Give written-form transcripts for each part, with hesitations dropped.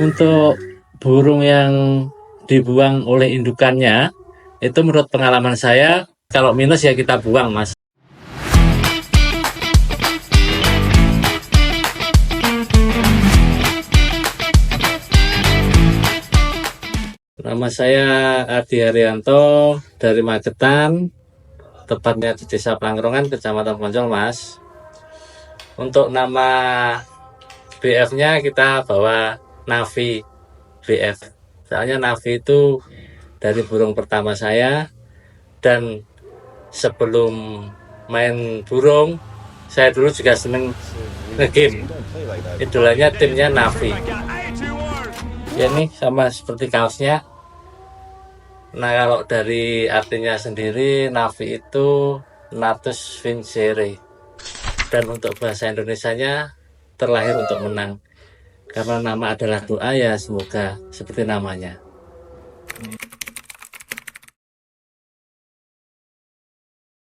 Untuk burung yang dibuang oleh indukannya, itu menurut pengalaman saya, kalau minus ya kita buang, Mas. Nama saya Adi Haryanto dari Magetan, tepatnya di Desa Plangrongan, Kecamatan Poncol, Mas. Untuk nama BF-nya kita bawa Navi BF. Soalnya Navi itu dari burung pertama saya, dan sebelum main burung, saya dulu juga seneng nge-game. Idolanya timnya Navi. Ya ini sama seperti kaosnya. Nah, kalau dari artinya sendiri, Navi itu Natus Vincere. Dan untuk bahasa Indonesianya, terlahir untuk menang. Karena nama adalah doa, ya semoga seperti namanya.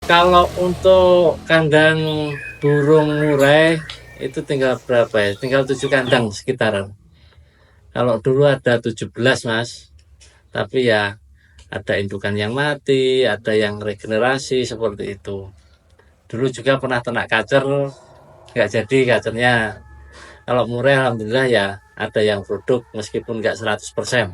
Kalau untuk kandang burung murai, itu tinggal berapa ya? Tinggal 7 kandang sekitaran. Kalau dulu ada 17, Mas. Tapi ya ada indukan yang mati, ada yang regenerasi seperti itu. Dulu juga pernah ternak kacer, nggak jadi kacernya. Kalau murai alhamdulillah ya ada yang produk meskipun nggak 100%.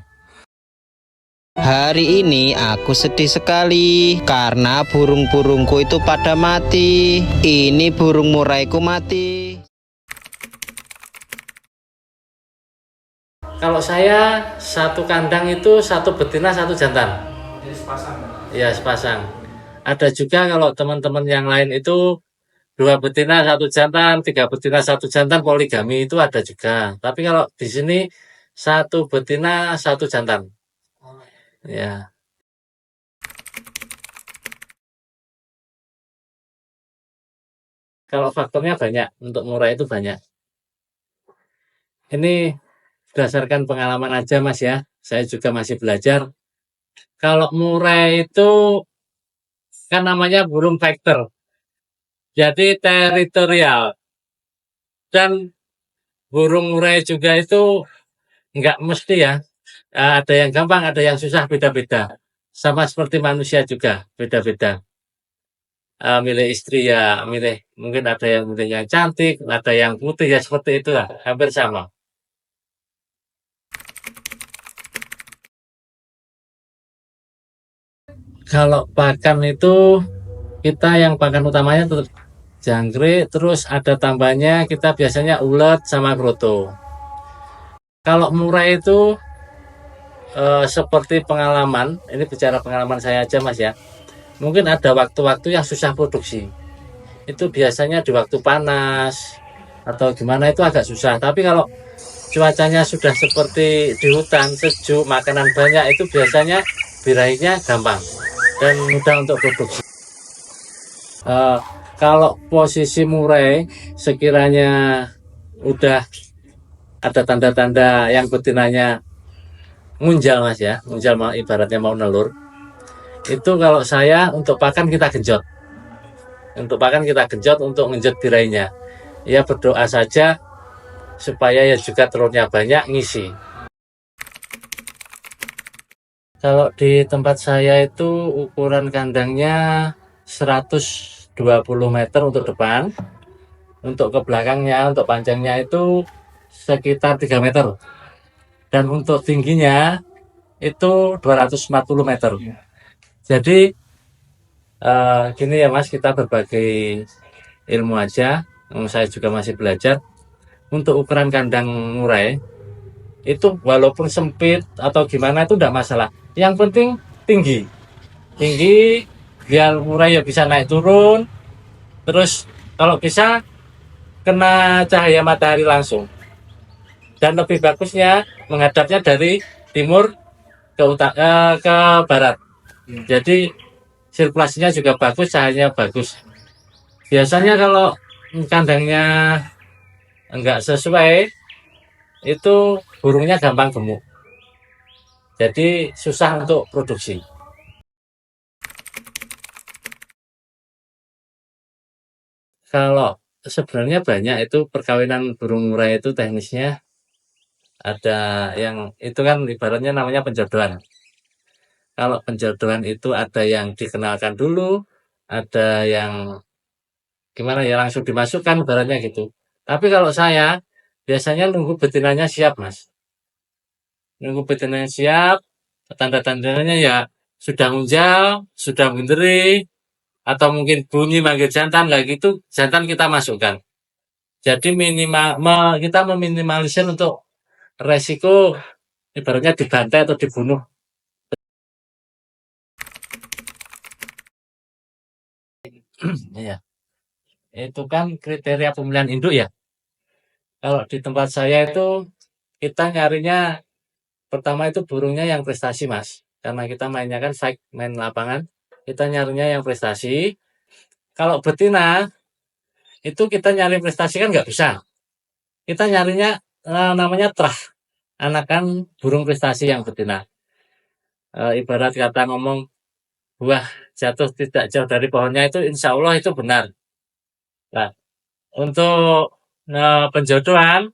Hari ini aku sedih sekali karena burung-burungku itu pada mati. Ini burung muraiku mati. Kalau saya satu kandang itu satu betina satu jantan. Jadi sepasang. Ya sepasang. Ada juga kalau teman-teman yang lain itu 2 betina satu jantan, 3 betina satu jantan, poligami itu ada juga. Tapi kalau di sini satu betina satu jantan. Ya. Kalau faktornya banyak, untuk murai itu banyak. Ini berdasarkan pengalaman aja, Mas ya. Saya juga masih belajar. Kalau murai itu kan namanya burung fighter. Jadi teritorial. Dan burung murai juga itu nggak mesti ya. Ada yang gampang, ada yang susah, beda-beda. Sama seperti manusia juga, beda-beda. Milih istri ya, milih mungkin ada yang milih yang cantik, ada yang putih ya seperti itulah, hampir sama. Kalau pakan itu kita yang pakan utamanya tetap jangkrik, terus ada tambahnya kita biasanya ulet sama kroto. Kalau murai itu seperti pengalaman, ini bicara pengalaman saya aja, Mas ya. Mungkin ada waktu-waktu yang susah produksi. Itu biasanya di waktu panas atau gimana itu agak susah. Tapi kalau cuacanya sudah seperti di hutan, sejuk, makanan banyak, itu biasanya birahinya gampang dan mudah untuk produksi. Kalau posisi murai sekiranya udah ada tanda-tanda yang betinanya ngunjal, Mas ya, ngunjal ibaratnya mau nelur, itu kalau saya untuk pakan kita genjot. Untuk pakan kita genjot untuk ngenjot birahinya. Ya berdoa saja supaya ya juga telurnya banyak ngisi. Kalau di tempat saya itu ukuran kandangnya 120 meter untuk depan. Untuk ke belakangnya, untuk panjangnya itu sekitar 3 meter. Dan untuk tingginya itu 240 meter. Jadi gini ya Mas, kita berbagai ilmu aja. Saya juga masih belajar. Untuk ukuran kandang murai itu walaupun sempit atau gimana itu tidak masalah. Yang penting tinggi, biar murai ya bisa naik turun. Terus kalau bisa kena cahaya matahari langsung. Dan lebih bagusnya menghadapnya dari timur ke barat. Jadi sirkulasinya juga bagus, cahayanya bagus. Biasanya kalau kandangnya enggak sesuai, itu burungnya gampang gemuk. Jadi susah untuk produksi. Kalau sebenarnya banyak itu perkawinan burung murai itu teknisnya. Ada yang itu kan ibaratnya namanya penjodohan. Kalau penjodohan itu ada yang dikenalkan dulu, ada yang gimana ya langsung dimasukkan ibaratnya gitu. Tapi kalau saya biasanya nunggu betinanya siap, Mas. Nunggu betinanya siap, tanda-tandanya ya sudah ngunjal, sudah menderi, atau mungkin bunyi manggil jantan, lah gitu jantan kita masukkan. Jadi kita meminimalisir untuk resiko ibaratnya dibantai atau dibunuh. Iya, itu kan kriteria pemilihan induk ya. Kalau di tempat saya itu kita nyarinya pertama itu burungnya yang prestasi, Mas. Karena kita mainnya kan main lapangan, kita nyarinya yang prestasi. Kalau betina itu kita nyari prestasi kan nggak bisa. Kita nyarinya namanya trah, anakan burung prestasi yang betina. Ibarat kata ngomong buah jatuh tidak jauh dari pohonnya itu insya Allah itu benar. Nah, untuk penjodohan,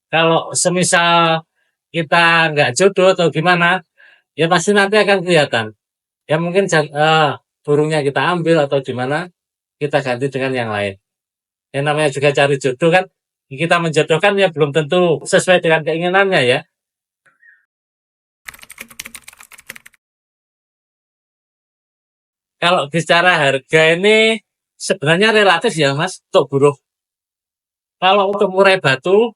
kalau semisal kita nggak jodoh atau gimana, ya pasti nanti akan kelihatan. Ya mungkin burungnya kita ambil atau gimana, kita ganti dengan yang lain. Yang namanya juga cari jodoh kan, kita menjodohkan ya belum tentu sesuai dengan keinginannya ya. Kalau bicara harga ini sebenarnya relatif ya Mas, untuk burung. Kalau untuk murai batu,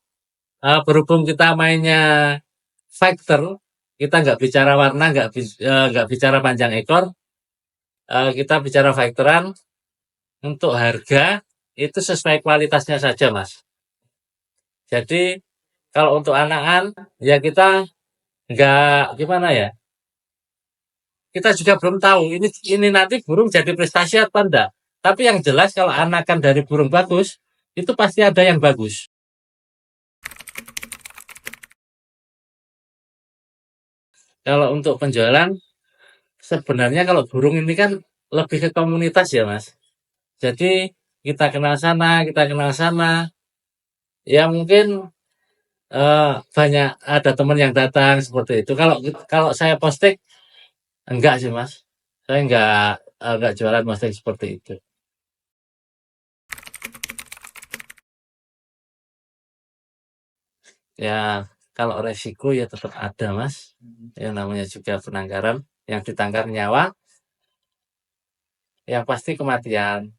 berhubung kita mainnya factor, kita nggak bicara warna, nggak bicara panjang ekor, kita bicara factoran, untuk harga itu sesuai kualitasnya saja Mas. Jadi kalau untuk anakan ya kita nggak gimana ya, kita juga belum tahu ini nanti burung jadi prestasi apa enggak. Tapi yang jelas kalau anakan dari burung bagus itu pasti ada yang bagus. Kalau untuk penjualan sebenarnya kalau burung ini kan lebih ke komunitas ya Mas. Jadi kita kenal sana, kita kenal sana. Ya mungkin banyak ada teman yang datang seperti itu. Kalau kalau saya posting enggak sih Mas. Saya enggak jualan posting seperti itu. Ya kalau resiko ya tetap ada Mas. Yang namanya juga penangkaran, yang ditangkar nyawa, yang pasti kematian,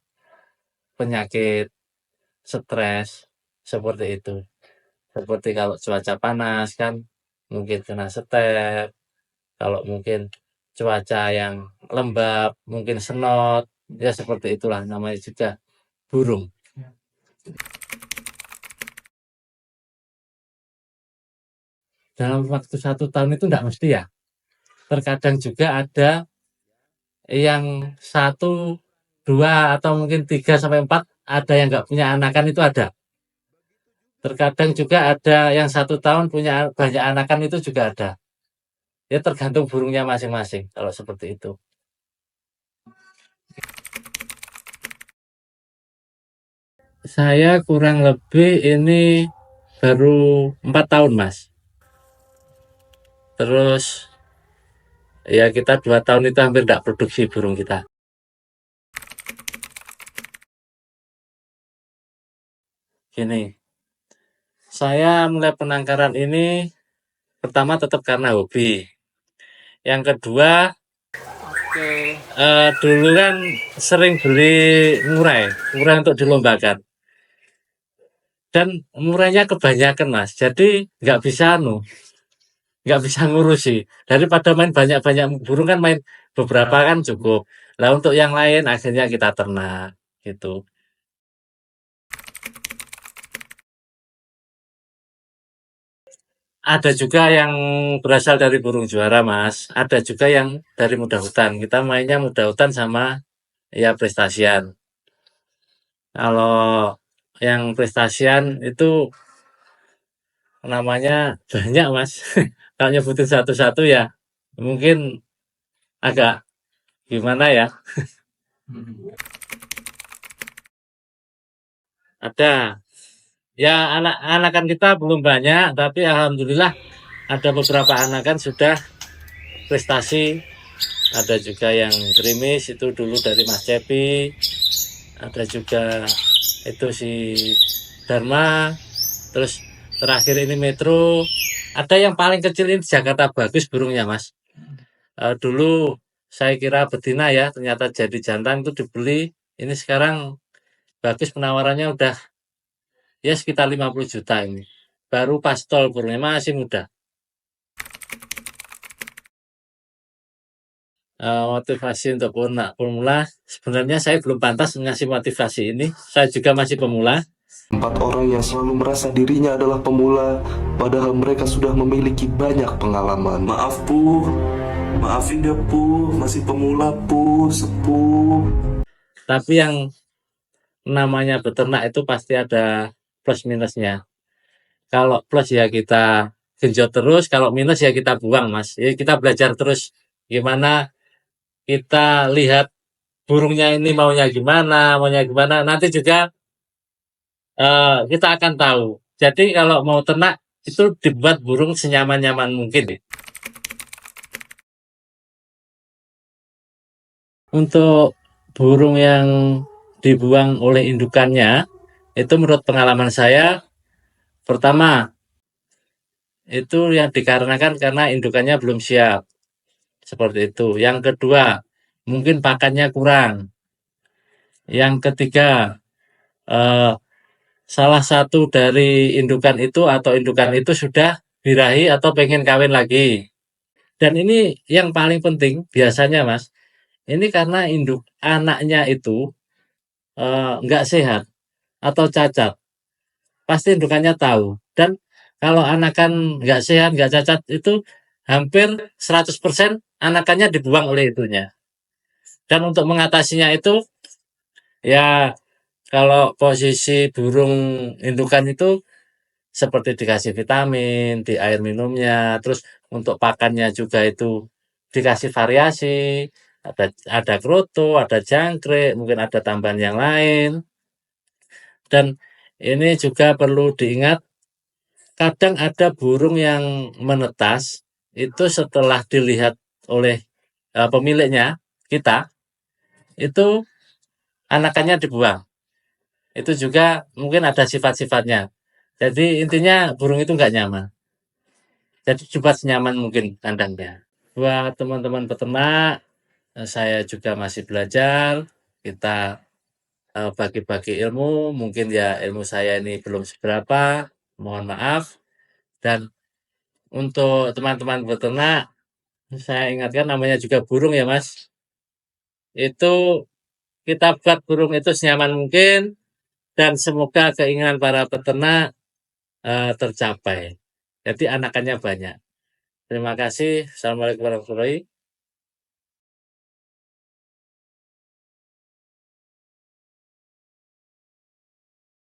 penyakit, stres, seperti itu. Seperti kalau cuaca panas kan mungkin kena step, kalau mungkin cuaca yang lembab, mungkin senot, ya seperti itulah namanya juga burung. Dalam waktu 1 tahun itu enggak mesti ya. Terkadang juga ada yang 1, 2, atau mungkin 3 sampai 4 ada yang nggak punya anakan itu ada. Terkadang juga ada yang 1 tahun punya banyak anakan itu juga ada. Ya tergantung burungnya masing-masing kalau seperti itu. Saya kurang lebih ini baru 4 tahun Mas. Terus ya kita 2 tahun itu hampir tidak produksi burung kita. Gini, saya mulai penangkaran ini pertama tetap karena hobi. Yang kedua, dulu kan sering beli murai untuk dilombakan. Dan murainya kebanyakan Mas, jadi nggak bisa ngurusi. Daripada main banyak-banyak burung kan main beberapa kan cukup. Lah untuk yang lain akhirnya kita ternak gitu. Ada juga yang berasal dari burung juara Mas, ada juga yang dari muda hutan. Kita mainnya muda hutan sama ya prestasian. Kalau yang prestasian itu namanya banyak Mas. Kalau nyebutin satu-satu ya mungkin agak gimana ya. Ada. Ya anakan kita belum banyak, tapi alhamdulillah ada beberapa anakan sudah prestasi. Ada juga yang gerimis itu dulu dari Mas Cepi. Ada juga itu si Dharma. Terus terakhir ini Metro. Ada yang paling kecil ini Jakarta Bagus burungnya, Mas. Dulu saya kira betina ya, ternyata jadi jantan itu dibeli. Ini sekarang bagus penawarannya udah ya sekitar 50 juta ini. Baru pastol burungnya masih muda. Motivasi untuk pemula, sebenarnya saya belum pantas ngasih motivasi ini. Saya juga masih pemula. 4 orang yang selalu merasa dirinya adalah pemula, padahal mereka sudah memiliki banyak pengalaman. Maaf Pu, maafin dia Pu, masih pemula Pu, sepuh. Tapi yang namanya beternak itu pasti ada plus minusnya. Kalau plus ya kita genjot terus, kalau minus ya kita buang, Mas. Ya kita belajar terus gimana kita lihat burungnya ini maunya gimana. Nanti juga kita akan tahu. Jadi kalau mau ternak itu dibuat burung senyaman-nyaman mungkin. Untuk burung yang dibuang oleh indukannya, itu menurut pengalaman saya, pertama, itu yang dikarenakan karena indukannya belum siap. Seperti itu. Yang kedua, mungkin pakannya kurang. Yang ketiga, eh, salah satu dari indukan itu atau indukan itu sudah birahi atau pengen kawin lagi. Dan ini yang paling penting biasanya, Mas, ini karena induk anaknya itu nggak sehat atau cacat, pasti indukannya tahu. Dan kalau anakan nggak sehat, nggak cacat itu hampir 100% anakannya dibuang oleh itunya. Dan untuk mengatasinya itu, ya kalau posisi burung indukan itu seperti dikasih vitamin di air minumnya, terus untuk pakannya juga itu dikasih variasi, ada kroto, ada jangkrik, mungkin ada tambahan yang lain. Dan ini juga perlu diingat, kadang ada burung yang menetas itu setelah dilihat oleh pemiliknya kita, itu anakannya dibuang. Itu juga mungkin ada sifat-sifatnya. Jadi intinya burung itu nggak nyaman. Jadi coba senyaman mungkin kandangnya. Buat teman-teman peternak, saya juga masih belajar. Kita bagi-bagi ilmu. Mungkin ya ilmu saya ini belum seberapa. Mohon maaf. Dan untuk teman-teman peternak, saya ingatkan namanya juga burung ya Mas. Itu kita buat burung itu senyaman mungkin. Dan semoga keinginan para peternak tercapai. Jadi anakannya banyak. Terima kasih. Assalamualaikum warahmatullahi wabarakatuh.